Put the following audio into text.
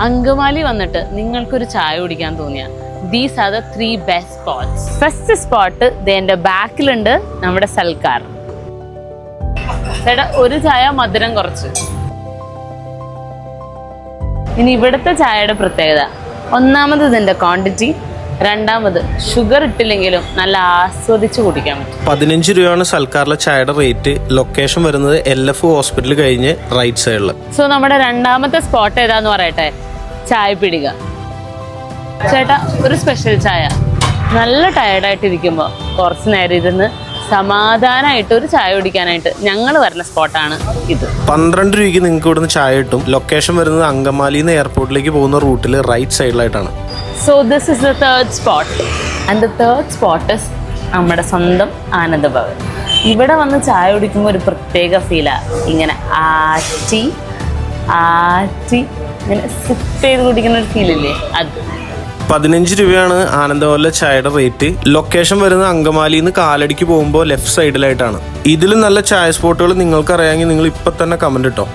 അങ്കമാലി വന്നിട്ട് നിങ്ങൾക്കൊരു ചായ കുടിക്കാൻ തോന്നിയ these are the 3 best spots. First spot എന്റെ ബാക്കിലുണ്ട്, നമ്മുടെ സൽക്കാർ. ചേട്ടാ ഒരു ചായ മധുരം കുറച്ച്. ഇനി ഇവിടുത്തെ ചായയുടെ പ്രത്യേകത, ഒന്നാമത് ഇതിന്റെ ക്വാണ്ടിറ്റി, രണ്ടാമത് ഷുഗർ ഇട്ടില്ലെങ്കിലും നല്ല ആസ്വദിച്ച് കുടിക്കാൻ പറ്റും. 15 രൂപയാണ് സൽക്കാറിലെ ചായയുടെ റേറ്റ്. ലൊക്കേഷൻ വരുന്നത് LF ഹോസ്പിറ്റൽ കഴിഞ്ഞ് റൈറ്റ് സൈഡിൽ. സോ നമ്മുടെ രണ്ടാമത്തെ സ്പോട്ട് ഏതാന്ന് പറയട്ടെ, ചായ പിടിക. ചേട്ടാ ഒരു സ്പെഷ്യൽ ചായ. നല്ല ടയർഡായിട്ടിരിക്കുമ്പോൾ കുറച്ച് നേരം ഇരുന്ന് സമാധാനമായിട്ട് ഒരു ചായ കുടിക്കാനായിട്ട് ഞങ്ങൾ വരുന്ന സ്പോട്ടാണ് ഇത്. 12 രൂപയ്ക്ക് നിങ്ങൾക്ക് ഇവിടുന്ന് ചായ കിട്ടും. ലൊക്കേഷൻ വരുന്നത് അങ്കമാലിന്ന് എയർപോർട്ടിലേക്ക് പോകുന്ന റൂട്ടിൽ റൈറ്റ് സൈഡിലായിട്ടാണ്. So this is the third spot and the third spot is നമ്മുടെ സ്വന്തം ആനന്ദഭവൻ. ഇവിടെ വന്ന് ചായ കുടിക്കുമ്പോൾ ഒരു പ്രത്യേക ഫീലാണ്. ഇങ്ങനെ ആറ്റി ഇങ്ങനെ സിപ്പ് ചെയ്ത് കുടിക്കുന്ന ഒരു ഫീലില്ലേ, അത്. 15 രൂപയാണ് ആനന്ദഭവനിലെ ചായയുടെ റേറ്റ്. ലൊക്കേഷൻ വരുന്നത് അങ്കമാലിന്ന് കാലടിക്ക് പോകുമ്പോൾ ലെഫ്റ്റ് സൈഡിലായിട്ടാണ്. ഇതിലും നല്ല ചായ സ്പോട്ടുകൾ നിങ്ങൾക്ക് അറിയാമെങ്കിൽ നിങ്ങൾ ഇപ്പം തന്നെ കമന്റ് ഇട്ടോ.